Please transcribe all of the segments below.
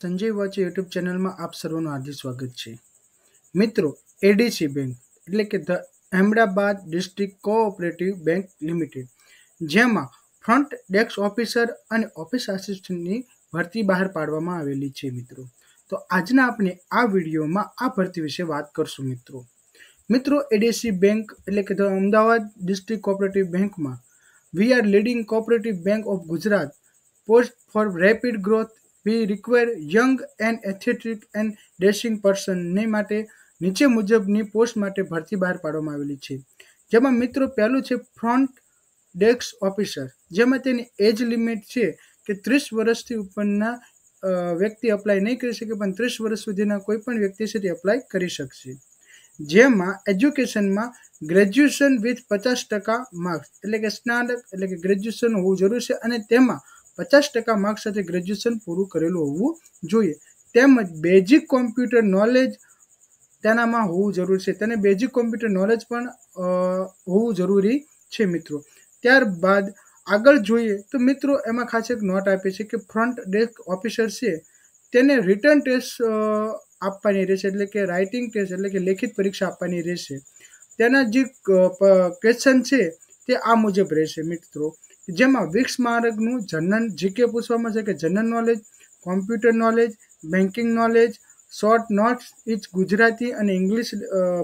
Sanjay વોચે YouTube ચેનલમાં આપ સર્વનું હાર્દિક સ્વાગત છે. મિત્રો, એડીસી બેંક એટલે કે the Ahmedabad district cooperative bank limited, જેમાં ફ્રન્ટ ડેસ્ક ઓફિસર અને ઓફિસ આસિસ્ટન્ટની ભરતી બહાર પાડવામાં આવેલી છે. તો આજના આપણે આ વિડીયોમાં આ ભરતી વિશે વાત કરશું. મિત્રો, એડીસી બેંક એટલે કે ધ અમદાવાદ ડિસ્ટ્રિક્ટ કોઓપરેટિવ બેંકમાં we are leading cooperative bank of Gujarat. Post for rapid growth we require young and athletic and dashing પર્સનને માટે નીચે મુજબની પોસ્ટ માટે ભરતી બહાર પાડવામાં આવેલી છે. જેમાં મિત્રો પહેલું છે ફ્રન્ટ ડેસ્ક ઓફિસર, જેમાં તેની એજ લિમિટ છે કે 30 વર્ષથી ઉપરના વ્યક્તિ અપ્લાય નહીં કરી શકે, પણ 30 વર્ષ સુધીના કોઈ પણ વ્યક્તિ છે તે અપ્લાય કરી શકશે. જેમાં એજ્યુકેશનમાં ગ્રેજ્યુએશન વિથ 50% માર્ક્સ એટલે કે સ્નાતક એટલે કે ગ્રેજ્યુએશન હોવું જરૂરી છે, અને તેમાં 50% માર્ક્સ સાથે ગ્રેજ્યુએશન પૂરું કરેલું હોવું જોઈએ. તેમજ બેઝિક કોમ્પ્યુટર નોલેજ તેનામાં હોવું જરૂરી છે, તેને બેઝિક કોમ્પ્યુટર નોલેજ પણ હોવું જરૂરી છે. મિત્રો, ત્યારબાદ આગળ જોઈએ તો મિત્રો એમાં ખાસ એક નોટ આપી છે કે ફ્રન્ટ ડેસ્ક ઓફિસર છે તેને રિટર્ન ટેસ્ટ આપવાની રહેશે, એટલે કે રાઇટિંગ ટેસ્ટ એટલે કે લેખિત પરીક્ષા આપવાની રહેશે. તેના જે ક્વેશ્ચન છે તે આ મુજબ રહેશે. મિત્રો, જેમાં 20 માર્કનું જનરલ જીકે પૂછવામાં છે, કે general knowledge, computer knowledge, banking knowledge, short notes ઇચ ગુજરાતી અને ઇંગ્લિશ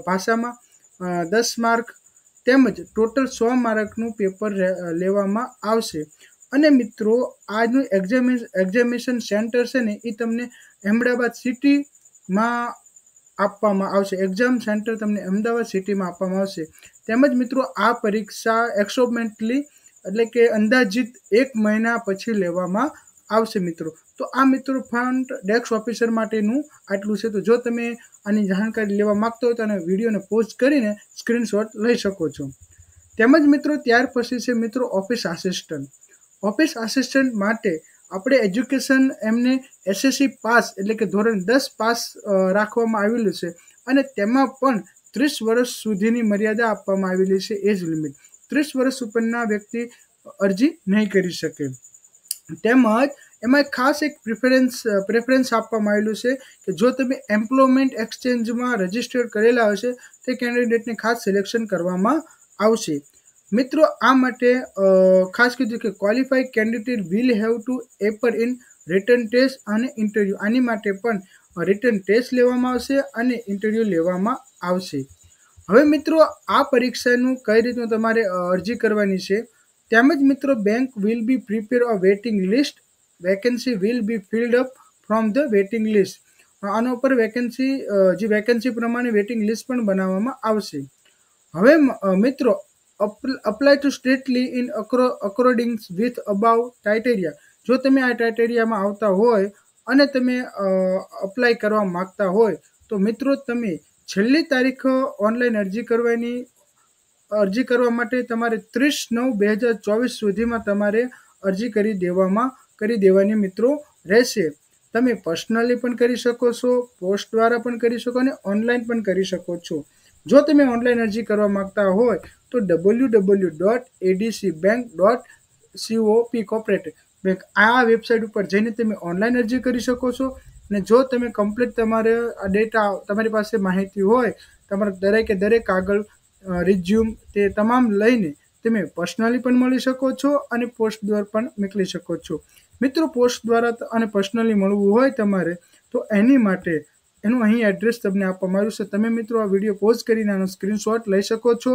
ભાષામાં 10 માર્ક, તેમજ ટોટલ 100 માર્કનું પેપર લેવામાં આવશે. અને મિત્રો આજનું એક્ઝામિનેશન સેન્ટર છે ને એ તમને અહેમદાબાદ સિટીમાં આપવામાં આવશે. એક્ઝામ સેન્ટર તમને અમદાવાદ સિટીમાં આપવામાં આવશે. તેમજ મિત્રો આ પરીક્ષા એક્સોમેન્ટલી એટલે કે અંદાજિત 1 મહિના પછી લેવામાં આવશે. તો આ મિત્રો ફ્રન્ટ ડેસ્ક ઓફિસર માટેનું આટલું છે. તો જો તમે આની જાણકારી લેવા માંગતો હોય તો આને વિડીયોને પોઝ કરીને સ્ક્રીનશોટ લઈ શકો છો. તેમજ મિત્રો ત્યાર પછી છે મિત્રો ઓફિસ આસિસ્ટન્ટ. ઓફિસ આસિસ્ટન્ટ માટે આપણે એજ્યુકેશન એમને એસએસસી પાસ એટલે કે ધોરણ 10 પાસ રાખવામાં આવેલું છે, અને તેમાં પણ 30 વર્ષ સુધીની મર્યાદા આપવામાં આવેલી છે. એજ લિમિટ 30 વર્ષ ઉપરના વ્યક્તિ અરજી નહીં કરી શકે. તેમજ એમાં ખાસ એક પ્રેફરન્સ આપવામાં આવેલું છે કે જો તમે એમ્પ્લોયમેન્ટ એક્સચેન્જમાં રજીસ્ટર્ડ કરેલા હશે તે કેન્ડિડેટને ખાસ સિલેક્શન કરવામાં આવશે. મિત્રો આ માટે ખાસ કીધું કે qualified candidate will have to appear in written test અને ઇન્ટરવ્યૂ. આની માટે પણ રિટર્ન ટેસ્ટ લેવામાં આવશે અને ઇન્ટરવ્યૂ લેવામાં આવશે. હવે મિત્રો આ પરીક્ષાનું કઈ રીતનું તમારે અરજી કરવાની છે. તેમજ મિત્રો bank will be prepare a waiting list. Vacancy will be field up from the waiting list. આના ઉપર વેકેન્સી પ્રમાણે વેટિંગ લિસ્ટ પણ બનાવવામાં આવશે. હવે મિત્રો apply to straightly in according with above criteria. જો તમે આ ક્રાઇટેરિયામાં આવતા હોય અને તમે અપ્લાય કરવા માગતા હોય તો મિત્રો તમે છેલ્લી તારીખ ઓનલાઈન અરજી કરવા માટે તમારે 30/9/2024 સુધીમાં તમારે અરજી કરી દેવાની મિત્રો રહેશે. તમે પર્સનલી પણ કરી શકો છો, પોસ્ટ દ્વારા પણ કરી શકો અને ઓનલાઈન પણ કરી શકો છો. જો તમે ઓનલાઈન અરજી કરવા માંગતા હોય તો www.adcbank.cop કોઓપરેટિવ બેંક આ વેબસાઇટ ઉપર જઈને તમે ઓનલાઈન અરજી કરી શકો છો. અને જો તમે કમ્પ્લીટ તમારી પાસે માહિતી હોય, તમારા દરેક કાગળ, રિઝ્યુમ તે તમામ લઈને તમે પર્સનલી પણ મળી શકો છો અને પોસ્ટ દ્વારા પણ મોકલી શકો છો. મિત્રો પોસ્ટ દ્વારા અને પર્સનલી મળવું હોય તમારે તો એની માટે એનું અહીં એડ્રેસ તમને આપવામાં આવ્યું છે. તમે મિત્રો આ વિડીયો પોઝ કરીને આનો સ્ક્રીનશોટ લઈ શકો છો.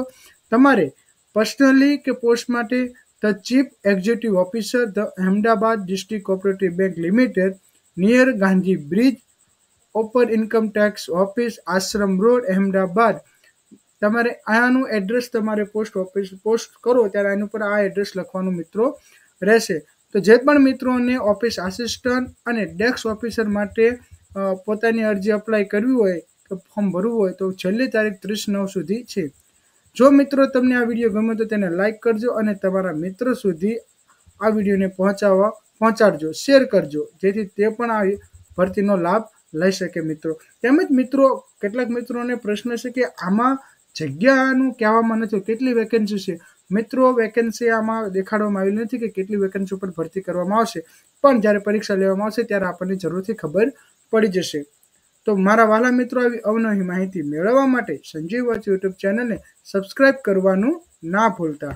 તમારે પર્સનલી કે પોસ્ટ માટે the chief executive officer the Ahmedabad district cooperative bank limited near Gandhi bridge, ઓપર income tax office, Ashram road, Ahmedabad. તમારે આનું એડ્રેસ તમારે પોસ્ટ કરો ત્યારે આની ઉપર આ એડ્રેસ લખવાનું મિત્રો રહેશે. તો જે પણ મિત્રોને ઓફિસ આસિસ્ટન્ટ અને ડેસ્ક ઓફિસર માટે પોતાની અરજી અપ્લાય કરવી હોય કે ફોર્મ ભરવું હોય તો છેલ્લી તારીખ 30/9 સુધી છે. જો મિત્રો તમને આ વિડીયો ગમે તો તેને લાઇક કરજો અને તમારા મિત્રો સુધી આ વિડીયોને પહોંચાડજો, શેર કરજો, જેથી તે પણ આ ભરતીનો લાભ લઈ શકે મિત્રો. તેમજ મિત્રો કેટલાક મિત્રોને પ્રશ્ન છે કે આમાં જગ્યાનું કહેવામાં નથી, કેટલી વેકેન્સી છે. મિત્રો વેકેન્સી આમાં દેખાડવામાં આવેલી નથી કે કેટલી વેકેન્સી ઉપર ભરતી કરવામાં આવશે. પણ જ્યારે પરીક્ષા લેવામાં આવશે ત્યારે આપણને જરૂરથી ખબર પડી જશે. તો મારા વહાલા મિત્રો, આવી અવનવી માહિતી મેળવવા માટે સંજીવ વોચ યુટ્યુબ ચેનલને સબસ્ક્રાઇબ કરવાનું ના ભૂલતા.